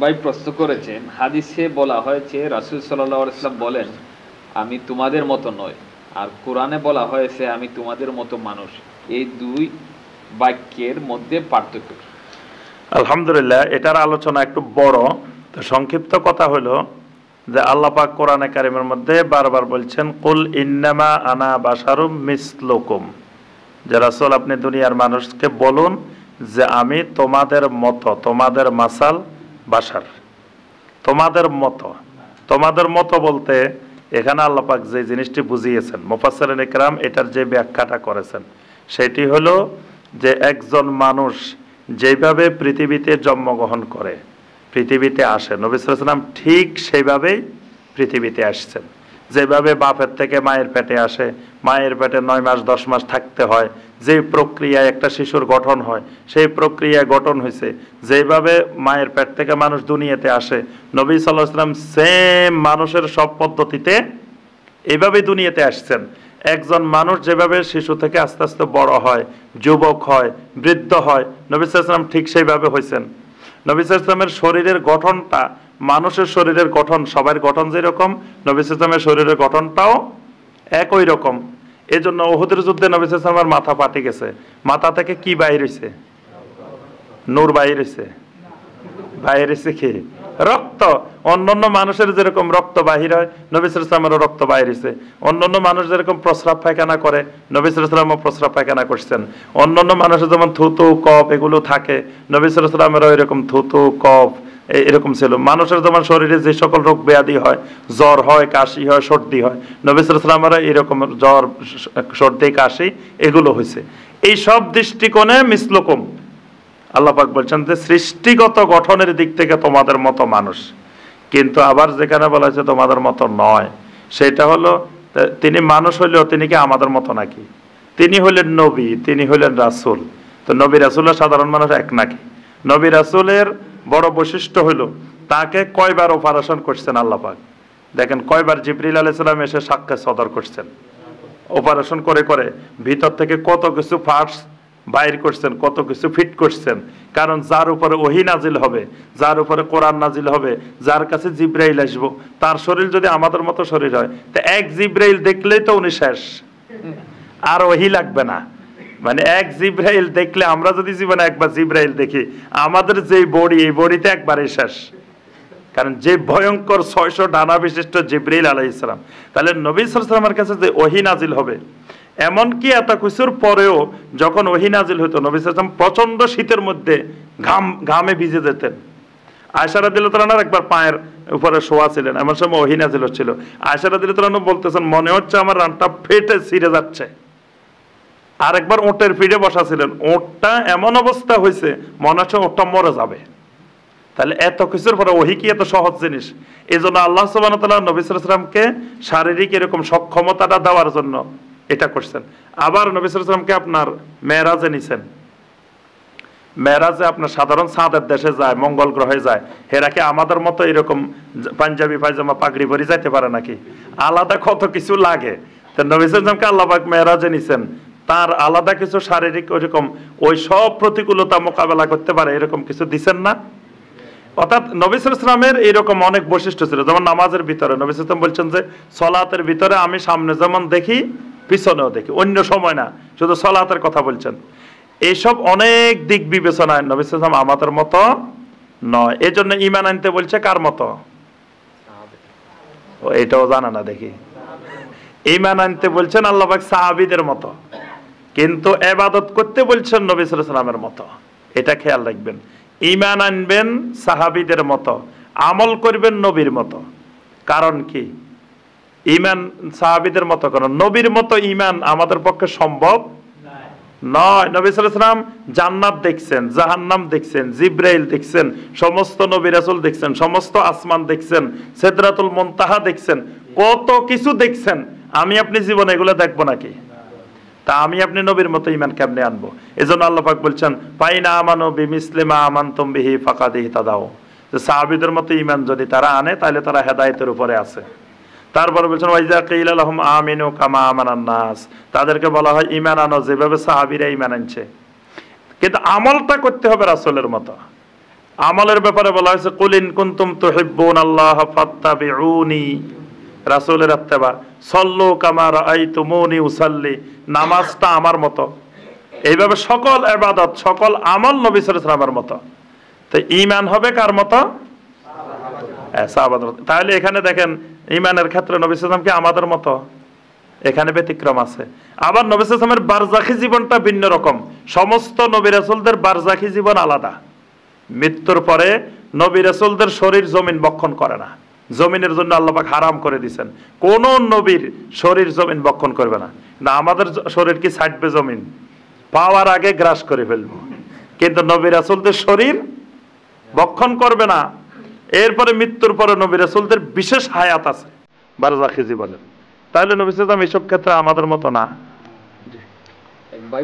ভাই প্রশ্ন করেছেন, হাদিসে বলা হয়েছে রাসূল সাল্লাল্লাহু আলাইহি ওয়াসাল্লাম বলেন আমি তোমাদের মতো নয়, আর কোরআনে বলা হয়েছে আমি তোমাদের মতো মানুষ। এই দুই বাক্যের মধ্যে পার্থক্য কি? আলহামদুলিল্লাহ, এটার আলোচনা একটু বড়, তো সংক্ষিপ্ত কথা হলো যে আল্লাহ পাক কোরআনে কারিমের মধ্যে বারবার বলছেন কুল ইন্নামা আনা বাশারুম মিসলুকুম, যে রাসূল আপনি দুনিয়ার মানুষকে বলুন যে আমি তোমাদের মতো, তোমাদের মাসাল বাশার, তোমাদের মতো। তোমাদের মতো বলতে এখানে আল্লাহ পাক যে জিনিসটি বুঝিয়েছেন, মুফাসসিরিন ইকরাম এটার যে ব্যাখ্যাটা করেছেন সেটি হলো যে একজন মানুষ যেভাবে পৃথিবীতে জন্মগ্রহণ করে, পৃথিবীতে আসে, নবী সাল্লাল্লাহু আলাইহি ওয়াসাল্লাম ঠিক সেইভাবেই পৃথিবীতে আসছেন। যেভাবে বাপের থেকে মায়ের পেটে আসে, মায়ের পেটে 9 মাস 10 মাস থাকতে হয়, যে প্রক্রিয়ায় একটা শিশুর গঠন হয় সেই প্রক্রিয়ায় গঠন হয়েছে, যেভাবে মায়ের পেট থেকে মানুষ দুনিয়াতে আসে, নবী সাল্লাল্লাহু আলাইহি ওয়াসাল্লাম সেম মানুষের সব পদ্ধতিতে এভাবেই দুনিয়াতে আসছেন। একজন মানুষ যেভাবে শিশু থেকে আস্তে আস্তে বড় হয়, যুবক হয়, বৃদ্ধ হয়, নবী সাল্লাল্লাহু আলাইহি ওয়াসাল্লাম ঠিক সেইভাবে হয়েছেন। নবী সাল্লাল্লাহু আলাইহি ওয়াসাল্লামের শরীরের গঠনটা, মানুষের শরীরের গঠন সবার গঠন যেরকম, নবী সাল্লাল্লাহু আলাইহি ওয়াসাল্লামের শরীরের গঠনটাও একই রকম। এই জন্য উহুদের যুদ্ধে নবী সাল্লাল্লাহু আলাইহি ওয়াসাল্লামের মাথা ফাটে গেছে। মাথা থেকে কি বাইর হয়েছে? নূর বাইর হয়েছে। বাইর হয়েছে কি? রক্ত। অন্যান্য মানুষের যেরকম রক্ত বাহির হয়, নবী সাল্লাল্লাহু আলাইহি ওয়াসাল্লামেরও রক্ত বাইর হয়েছে। অন্যান্য মানুষ যেরকম প্রস্রাব পায়খানা করে, নবী সাল্লাল্লাহু আলাইহি ওয়াসাল্লামও প্রস্রাব পায়খানা করছেন। অন্যান্য মানুষের যেমন থুতু কফ এগুলো থাকে, নবী সাল্লাল্লাহু আলাইহি ওয়াসাল্লামেরও এরকম থুতু কফ এরকম ছিল। মানুষের যেমন শরীরে যে সকল রোগ ব্যাধি হয়, জ্বর হয়, কাশি হয়, সর্দি হয়, নবী সাল্লাল্লাহু আলাইহি ওয়াসাল্লামেরও এরকম জ্বর, সর্দি, কাশি এগুলো হয়েছে। এই সব দৃষ্টিকোণে মিসলুকুম আল্লাহ পাক বলছেন যে সৃষ্টিগত গঠনের দিক থেকে তোমাদের মতো মানুষ। কিন্তু আবার যেখানে বলা হয়েছে তোমাদের মতো নয়, সেটা হলো তিনি মানুষ হইলেও তিনি কি আমাদের মতো নাকি? তিনি হইলেন নবী, তিনি হইলেন রাসূল। তো নবী রাসূলের সাধারণ মানুষ এক নাকি? নবী রাসূলের বড় বৈশিষ্ট্য হইল তাকে কয়বার অপারেশন করছেন আল্লাহ পাক। দেখেন কয়বার জিবরিল আলাইহিস সালাম এসে সাক্ষাৎ সদর করছেন, অপারেশন করে করে ভিতর থেকে কত কিছু পার্টস বাইর করছেন, কত কিছু ফিট করছেন। কারণ যার উপরে ওহী নাজিল হবে, যার উপরে কোরআন নাজিল হবে, যার কাছে জিবরাইল আসবো, তার শরীর যদি আমাদের মতো শরীর হয়, তো এক জিবরাইল দেখলেই তো উনি শেষ, আর ওহী লাগবে না। মানে এক জিবরাইল দেখলে, আমরা যদি জীবনে একবার জিবরাইল দেখি, আমাদের যে বডি, এই বডিতে একবারে শেষ। কারণ যে ভয়ঙ্কর 600 ডানা বিশিষ্ট জিবরাইল আলাইহিস সালাম, তাহলে নবী সাল্লাল্লাহু আলাইহি ওয়াসাল্লামের কাছে যে ওহী নাজিল হবে, এমনকি এত কিছুর পরেও যখন ওহী নাজিল হতো, নবী সাল্লাল্লাহু আলাইহি ওয়াসাল্লাম প্রচন্ড শীতের মধ্যে ঘামে ভিজে যেতেন। আয়েশা রাদিয়াল্লাহু তাআলা একবার পায়ের উপরে শোয়া ছিলেন, এমন সময় ওহী নাজিল হচ্ছিল। আয়েশা রাদিয়াল্লাহু তাআলা বলতেছেন মনে হচ্ছে আমার রানটা ফেটে ছিঁড়ে যাচ্ছে। আর একবার ওটের পিঠে বসা ছিলেন, ওটটা এমন অবস্থা হয়েছে মনে হচ্ছে ওটটা মরে যাবে। তাহলে এত কিছুর পরে ওহী কি এত সহজ জিনিস? এই জন্য আল্লাহ সুবহানাহু ওয়া তাআলা নবী সাল্লাল্লাহু আলাইহি ওয়াসাল্লামকে শারীরিক এরকম সক্ষমতাটা দেওয়ার জন্য এটা করছেন। আবার নবী সাল্লাল্লাহু আলাইহি ওয়াসাল্লামকে আপনার মেরাজে নিছেন। মেরাজে আপনার সাধারণ চাঁদের দেশে যায়, মঙ্গল গ্রহে যায়, হেরা কি আমাদের মতো এরকম পাঞ্জাবি পায়জামা পাগড়ি পরে যাইতে পারে নাকি? আলাদা কত কিছু লাগে। তো নবী সাল্লাল্লাহু আলাইহি ওয়াসাল্লামকে আল্লাহ পাক মেরাজে নিছেন, তার আলাদা কিছু শারীরিক ওইরকম ওই সব প্রতিকূলতা মোকাবেলা করতে পারে এরকম কিছু দিছেন না। অর্থাৎ নবী সাল্লাল্লাহু আলাইহি ওয়াসাল্লামের এইরকম অনেক বৈশিষ্ট্য ছিল। যেমন নামাজের ভিতরে নবী সাল্লাল্লাহু আলাইহি ওয়াসাল্লাম বলছেন যে সলাতের ভিতরে আমি সামনে যেমন দেখি পিছনেও দেখি, অন্য সময় না, শুধু সলাতের কথা বলছেন। এইসব অনেক দিক বিবেচনায় নবী সাল্লাল্লাহু আলাইহি ওয়াসাল্লাম আমাদের মতো নয়। এই জন্য ঈমান আনতে বলছে কার মতো? এটাও জানা না দেখি। ঈমান আনতে বলছেন আল্লাহ পাক সাহাবীদের মতো, কিন্তু ইবাদত করতে বলছেন নবী সাল্লাল্লাহু আলাইহি ওয়াসাল্লামের মতো। এটা খেয়াল রাখবেন। ঈমান আনবেন সাহাবীদের মতো, আমল করবেন নবীর মতো। কারণ কি? ঈমান সাহাবীদের মতো কারণ নবীর মতো ঈমান আমাদের পক্ষে সম্ভব নয়। নবী সাল্লাল্লাহু আলাইহি ওয়াসাল্লাম জান্নাত দেখছেন, জাহান্নাম দেখছেন, জিবরাইল দেখছেন, সমস্ত নবী রাসূল দেখছেন, সমস্ত আসমান দেখছেন, সিদরাতুল মুনতাহা দেখছেন, কত কিছু দেখছেন। আমি আপনি জীবনে এগুলো দেখবো নাকি? তা আমি আপনি নবীর মতো ঈমান কেমনে আনবো? এজন্য আল্লাহ পাক বলছেন ফাইনা আমানু বিমিসলি মা আমানতুম বিহি ফাকাদ ইহতাদাউ, যে সাহাবীদের মতো ঈমান যদি তারা আনে তাহলে তারা হেদায়েতের উপরে আছে। তারপরে বলছেন ওয়াইজা কিলা লাহুম আমিনু কামা আমানান নাস, তাদেরকে বলা হয় ঈমান আনো যেভাবে সাহাবীরা ঈমান আনছে। কিন্তু আমলটা করতে হবে রাসূলের মতো। আমলের ব্যাপারে বলা হয়েছে কুল ইন কুনতুম তুহিব্বুনাল্লাহ ফাত্তাবিউনি, রাসূলের ইত্তেবা, সাল্লু কামা রাআইতুমুনি উসাল্লি, নামাজটা আমার মতো। এইভাবে সকল ইবাদত, সকল আমল নবী সাল্লাল্লাহু আলাইহি ওয়াসাল্লামের মতো। তো ঈমান হবে কার মতো? সাহাবাদের মতো। তাহলে এখানে দেখেন ঈমানের ক্ষেত্রে নবী সাল্লাল্লাহু আলাইহি ওয়াসাল্লাম কি আমাদের মতো? এখানে ব্যতিক্রম আছে। আবার নবী সাল্লাল্লাহু আলাইহি ওয়াসাল্লামের বারজাখী জীবনটা ভিন্ন রকম। সমস্ত নবী রাসূলদের বারজাখী জীবন আলাদা। মৃত্যুর পরে নবী রাসূলদের শরীর জমিন বক্ষণ করে না, জমিনের জন্য আল্লাহ পাক হারাম করে দিয়েছেন। কোন নবীর শরীর জমিন বক্ষণ করবে না। না, আমাদের শরীর কি ছাড়বে জমিন? পাওয়ার আগে গ্রাস করে ফেলবো, কিন্তু নবী রাসূলদের শরীর বক্ষণ করবে না। এরপরে মৃত্যুর পরে নবী রাসূলদের বিশেষ হায়াত আছে বারজাখী জীবনের। তাহলে নবী সাল্লাল্লাহু আলাইহি ওয়াসাল্লাম এসব ক্ষেত্রে আমাদের মতো না। এক ভাই